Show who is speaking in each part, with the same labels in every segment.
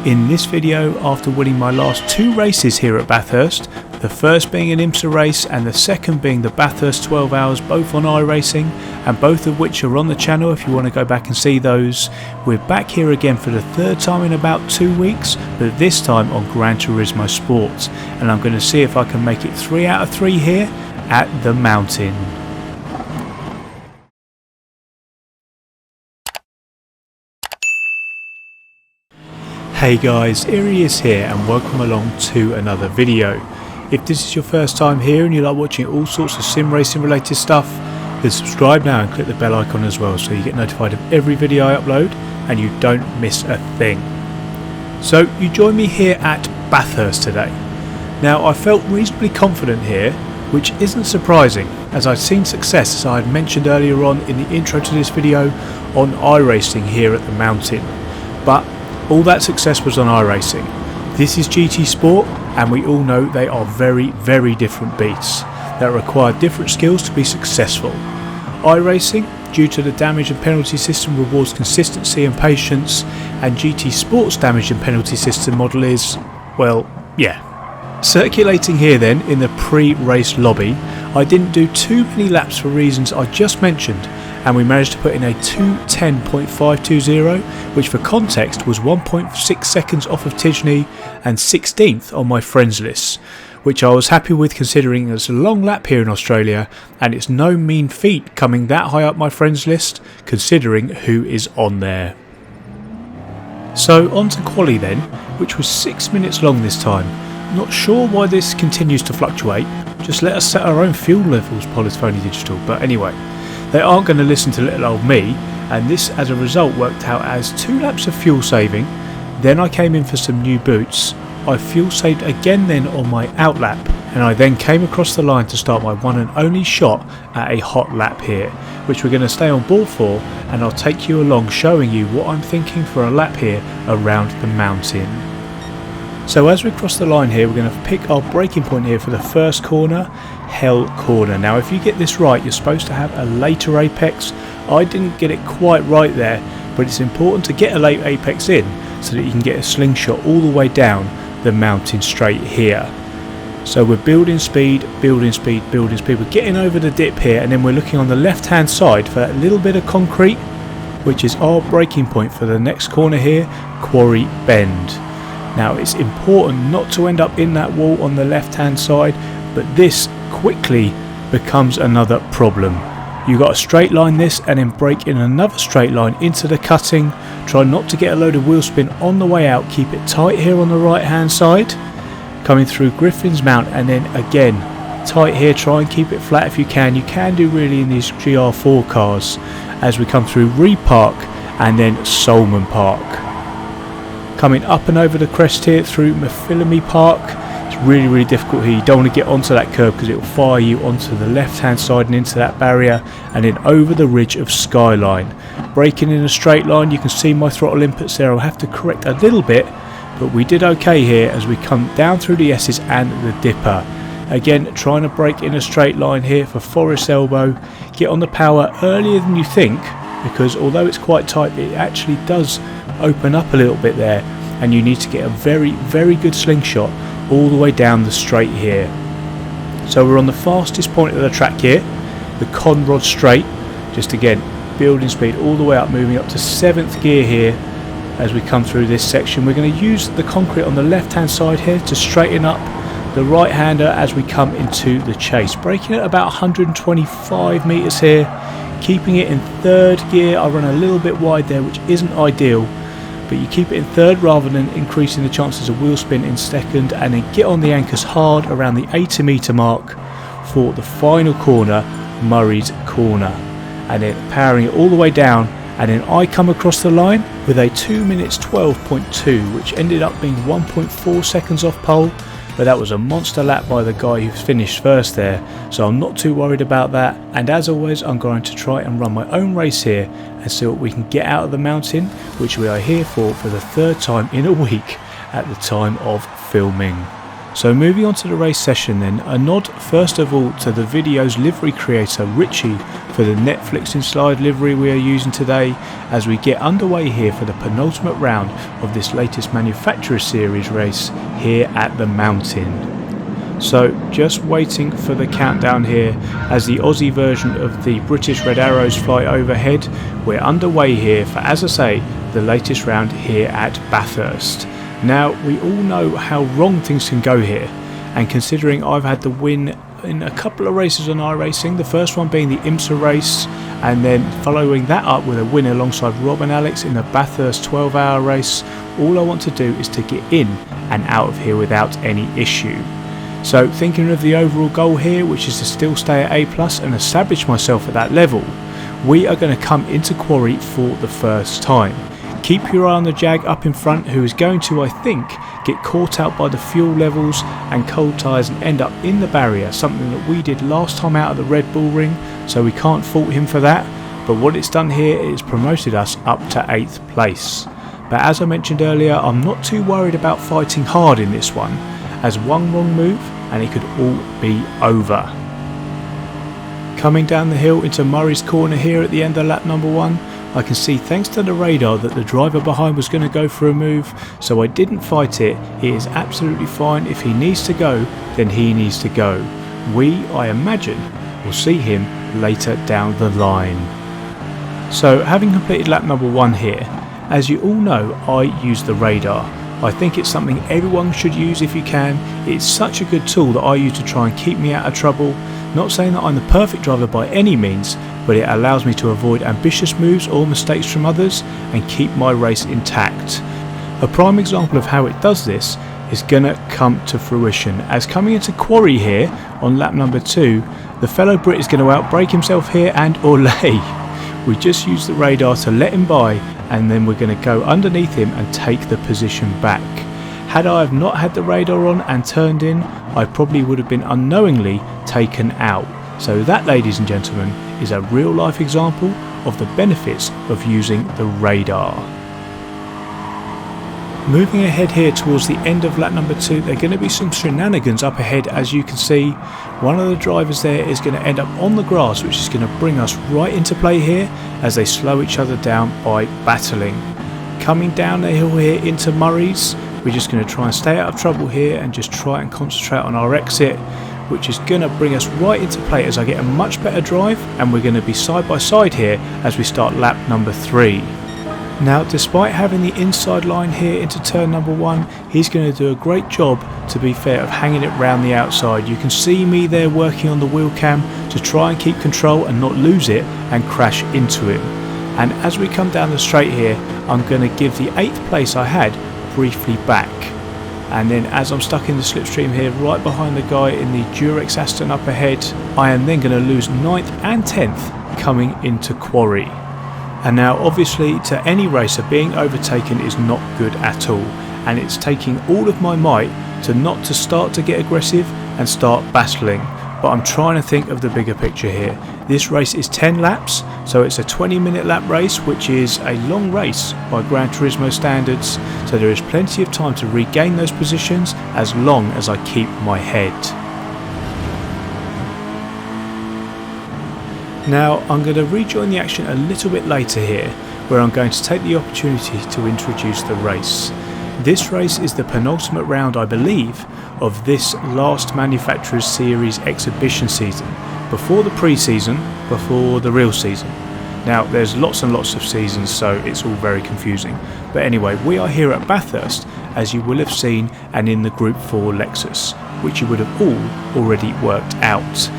Speaker 1: In this video, after winning my last 2 races here at Bathurst, the first being an IMSA race and the second being the Bathurst 12 hours, both on iRacing, and both of which are on the channel if you want to go back and see those, we're back here again for the 3rd time in about 2 weeks, but this time on Gran Turismo Sports, and I'm going to see if I can make it 3 out of 3 here at the mountain. Hey guys, Eerie is here and welcome along to another video. If this is your first time here and you like watching all sorts of sim racing related stuff, then subscribe now and click the bell icon as well so you get notified of every video I upload and you don't miss a thing. So you join me here at Bathurst today. Now I felt reasonably confident here, which isn't surprising as I'd seen success, as I had mentioned earlier on in the intro to this video, on iRacing here at the mountain. But all that success was on iRacing. This is GT Sport and we all know they are very different beasts that require different skills to be successful. iRacing, due to the damage and penalty system, rewards consistency and patience, and GT Sport's damage and penalty system model is, well, yeah. Circulating here then in the pre-race lobby, I didn't do too many laps for reasons I just mentioned, and we managed to put in a 2:10.520, which for context was 1.6 seconds off of Tijni and 16th on my friends list, which I was happy with considering it's a long lap here in Australia and it's no mean feat coming that high up my friends list considering who is on there. So on to quali then, which was 6 minutes long this time. Not sure why this continues to fluctuate, just let us set our own fuel levels, Polyphony Digital, but anyway. They aren't going to listen to little old me, and this as a result worked out as 2 laps of fuel saving. Then I came in for some new boots. I fuel saved again then on my out lap, and I then came across the line to start my one and only shot at a hot lap here, which we're going to stay on board for, and I'll take you along showing you what I'm thinking for a lap here around the mountain. So as we cross the line here, we're going to pick our braking point here for the first corner, Hell Corner. Now if you get this right, you're supposed to have a later apex. I didn't get it quite right there, but it's important to get a late apex in so that you can get a slingshot all the way down the mountain straight here. So we're building speed, building speed. We're getting over the dip here, and then we're looking on the left hand side for that little bit of concrete, which is our braking point for the next corner here, Quarry Bend. Now it's important not to end up in that wall on the left hand side, but this quickly becomes another problem. You've got to straight line this and then brake in another straight line into the cutting. Try not to get a load of wheel spin on the way out, keep it tight here on the right hand side, coming through Griffin's Mount, and then again tight here. Try and keep it flat if you can. You can do really in these GR4 cars as we come through Repark and then Solman Park. Coming up and over the crest here through Mafilamy Park. It's really difficult here. You don't want to get onto that curb because it will fire you onto the left hand side and into that barrier, and then over the ridge of Skyline. Braking in a straight line, you can see my throttle inputs there. I'll have to correct a little bit, but we did okay here as we come down through the S's and the Dipper. Again, trying to brake in a straight line here for Forest Elbow. Get on the power earlier than you think, because although it's quite tight, it actually does open up a little bit there, and you need to get a very good slingshot all the way down the straight here. So we're on the fastest point of the track here, the Conrod Straight. Just again building speed all the way up, moving up to 7th gear here as we come through this section. We're going to use the concrete on the left hand side here to straighten up the right hander as we come into the chase. Braking at about 125 meters here, keeping it in 3rd gear. I run a little bit wide there, which isn't ideal, but you keep it in 3rd rather than increasing the chances of wheel spin in 2nd, and then get on the anchors hard around the 80 meter mark for the final corner, Murray's Corner, and then powering it all the way down, and then I come across the line with a 2 minutes 12.2, which ended up being 1.4 seconds off pole, but that was a monster lap by the guy who finished first there, so I'm not too worried about that. And as always, I'm going to try and run my own race here and see what we can get out of the mountain, which we are here for the 3rd time in a week at the time of filming. So moving on to the race session then, a nod first of all to the video's livery creator Richie for the Netflix inspired livery we are using today as we get underway here for the penultimate round of this latest Manufacturer Series race here at the mountain. So just waiting for the countdown here as the Aussie version of the British Red Arrows fly overhead. We're underway here for, as I say, the latest round here at Bathurst. Now we all know how wrong things can go here, and considering I've had the win in a couple of races on iRacing, the first one being the IMSA race and then following that up with a win alongside Rob and Alex in the Bathurst 12-hour race, all I want to do is to get in and out of here without any issue. So thinking of the overall goal here, which is to still stay at A+ and establish myself at that level, we are going to come into quarry for the first time. Keep your eye on the Jag up in front, who is going to, I think, get caught out by the fuel levels and cold tyres and end up in the barrier, something that we did last time out of the Red Bull ring, so we can't fault him for that. But what it's done here is promoted us up to 8th place. But as I mentioned earlier, I'm not too worried about fighting hard in this one, as one wrong move and it could all be over. Coming down the hill into Murray's corner here at the end of lap number 1, I can see thanks to the radar that the driver behind was going to go for a move, so I didn't fight it. It is absolutely fine. If he needs to go, then he needs to go. We, I imagine, will see him later down the line. So having completed lap number 1 here, as you all know, I use the radar. I think it's something everyone should use if you can. It's such a good tool that I use to try and keep me out of trouble. Not saying that I'm the perfect driver by any means, but it allows me to avoid ambitious moves or mistakes from others and keep my race intact. A prime example of how it does this is going to come to fruition, as coming into quarry here on lap number 2, the fellow Brit is going to outbrake himself here and olé. We just use the radar to let him by, and then we're going to go underneath him and take the position back. Had I have not had the radar on and turned in, I probably would have been unknowingly taken out. So that, ladies and gentlemen, is a real life example of the benefits of using the radar. Moving ahead here towards the end of lap number 2, there are going to be some shenanigans up ahead. As you can see, one of the drivers there is going to end up on the grass, which is going to bring us right into play here as they slow each other down by battling. Coming down the hill here into Murray's, we're just going to try and stay out of trouble here and just try and concentrate on our exit, which is going to bring us right into play as I get a much better drive, and we're going to be side by side here as we start lap number 3. Now, despite having the inside line here into turn number 1, he's going to do a great job, to be fair, of hanging it round the outside. You can see me there working on the wheel cam to try and keep control and not lose it and crash into him. And as we come down the straight here, I'm going to give the 8th place I had briefly back. And then as I'm stuck in the slipstream here right behind the guy in the Durex Aston up ahead, I am then going to lose 9th and 10th coming into quarry. And now obviously to any racer, being overtaken is not good at all, and it's taking all of my might to not to start to get aggressive and start battling. But I'm trying to think of the bigger picture here. This race is 10 laps, so it's a 20-minute lap race, which is a long race by Gran Turismo standards, so there is plenty of time to regain those positions as long as I keep my head. Now I'm going to rejoin the action a little bit later here, where I'm going to take the opportunity to introduce the race. This race is the penultimate round, I believe, of this last Manufacturers Series exhibition season, before the pre-season, before the real season. Now there's lots and lots of seasons, so it's all very confusing. But anyway, we are here at Bathurst, as you will have seen, and in the Group 4 Lexus, which you would have all already worked out.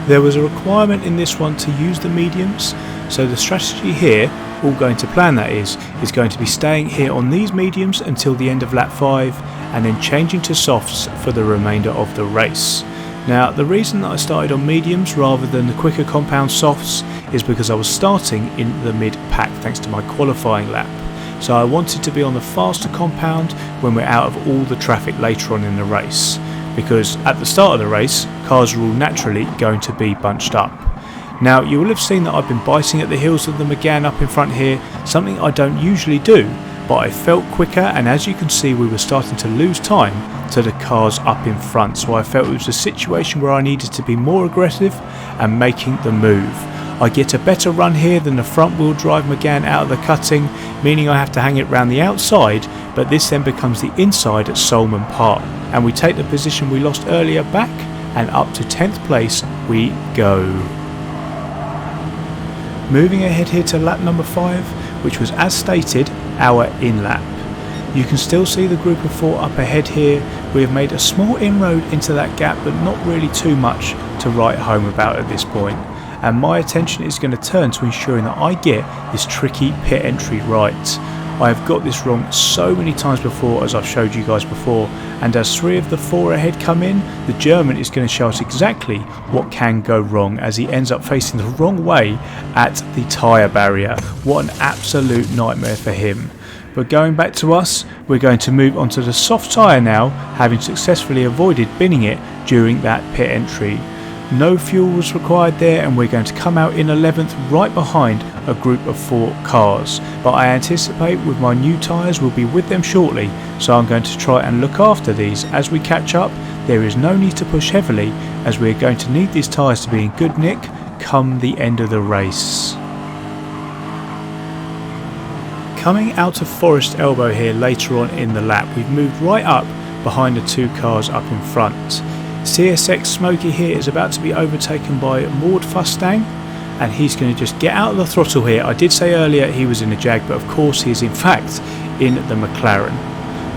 Speaker 1: There was a requirement in this one to use the mediums, so the strategy here, all going to plan that is going to be staying here on these mediums until the end of lap 5 and then changing to softs for the remainder of the race. Now the reason that I started on mediums rather than the quicker compound softs is because I was starting in the mid pack thanks to my qualifying lap. So I wanted to be on the faster compound when we're out of all the traffic later on in the race, because at the start of the race cars are all naturally going to be bunched up. Now you will have seen that I've been biting at the heels of the Megane up in front here, something I don't usually do, but I felt quicker, and as you can see we were starting to lose time to the cars up in front, so I felt it was a situation where I needed to be more aggressive and making the move. I get a better run here than the front wheel drive Megane out of the cutting, meaning I have to hang it round the outside, but this then becomes the inside at Solman Park, and we take the position we lost earlier back, and up to 10th place we go. Moving ahead here to lap number 5, which was as stated our in lap. You can still see the group of 4 up ahead here. We have made a small inroad into that gap, but not really too much to write home about at this point. And my attention is going to turn to ensuring that I get this tricky pit entry right. I have got this wrong so many times before, as I've showed you guys before, and as 3 of the 4 ahead come in, the German is going to show us exactly what can go wrong as he ends up facing the wrong way at the tyre barrier. What an absolute nightmare for him. But going back to us, we're going to move onto the soft tyre now, having successfully avoided binning it during that pit entry. No fuel was required there, and we're going to come out in 11th right behind a group of 4 cars, but I anticipate with my new tyres we'll be with them shortly, so I'm going to try and look after these as we catch up. There is no need to push heavily, as we're going to need these tyres to be in good nick come the end of the race. Coming out of Forest Elbow here later on in the lap, we've moved right up behind the 2 cars up in front. CSX Smokey here is about to be overtaken by Maud Fustang, and he's going to just get out of the throttle here. I did say earlier he was in the Jag, but of course he is in fact in the McLaren.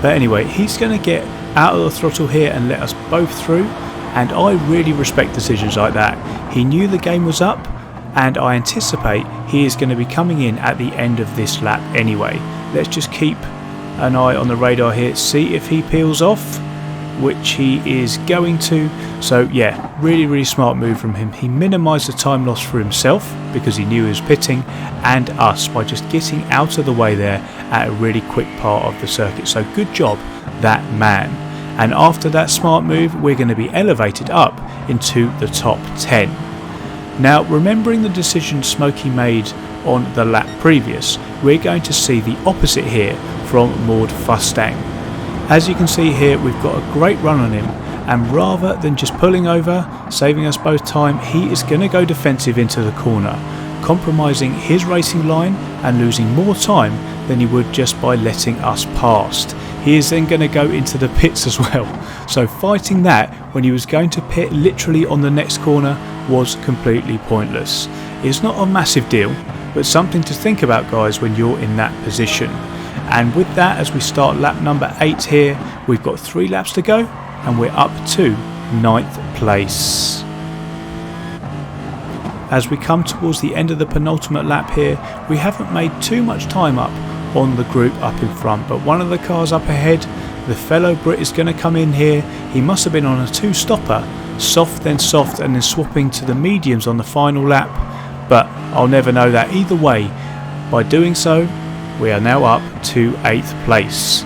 Speaker 1: But anyway, he's going to get out of the throttle here and let us both through, and I really respect decisions like that. He knew the game was up, and I anticipate he is going to be coming in at the end of this lap anyway. Let's just keep an eye on the radar here, see if he peels off, which he is going to. So yeah, really smart move from him. He minimised the time loss for himself because he knew he was pitting, and us by just getting out of the way there at a really quick part of the circuit. So good job, that man. And after that smart move, we're going to be elevated up into the top 10. Now, remembering the decision Smokey made on the lap previous, we're going to see the opposite here from Maud Fustang. As you can see here, we've got a great run on him, and rather than just pulling over, saving us both time, he is going to go defensive into the corner, compromising his racing line and losing more time than he would just by letting us past. He is then going to go into the pits as well, so fighting that when he was going to pit literally on the next corner was completely pointless. It's not a massive deal, but something to think about, guys, when you're in that position. And with that, as we start lap number 8 here, we've got 3 laps to go and we're up to 9th place. As we come towards the end of the penultimate lap here, we haven't made too much time up on the group up in front, but one of the cars up ahead, the fellow Brit, is going to come in here. He must have been on a 2-stopper, soft and then swapping to the mediums on the final lap, but I'll never know that either way. By doing so, we are now up to 8th place.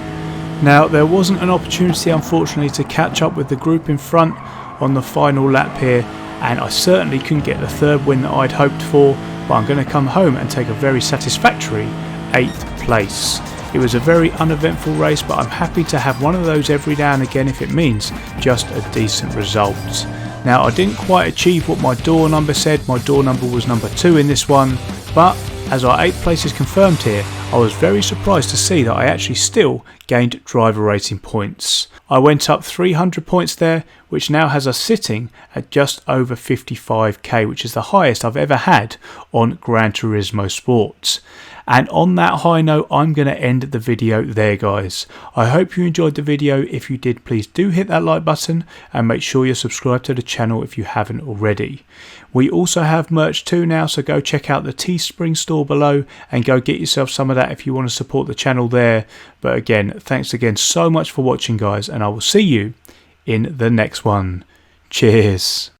Speaker 1: Now, there wasn't an opportunity unfortunately to catch up with the group in front on the final lap here, and I certainly couldn't get the 3rd win that I'd hoped for, but I'm going to come home and take a very satisfactory 8th place. It was a very uneventful race, but I'm happy to have one of those every now and again if it means just a decent result. Now, I didn't quite achieve what my door number said. My door number was number 2 in this one, but as our 8th place is confirmed here, I was very surprised to see that I actually still gained driver rating points. I went up 300 points there, which now has us sitting at just over 55k, which is the highest I've ever had on Gran Turismo Sport. And on that high note, I'm going to end the video there, guys. I hope you enjoyed the video. If you did, please do hit that like button and make sure you're subscribed to the channel if you haven't already. We also have merch too now, so go check out the Teespring store below and go get yourself some of that if you want to support the channel there. But again, thanks again so much for watching, guys, and I will see you in the next one. Cheers.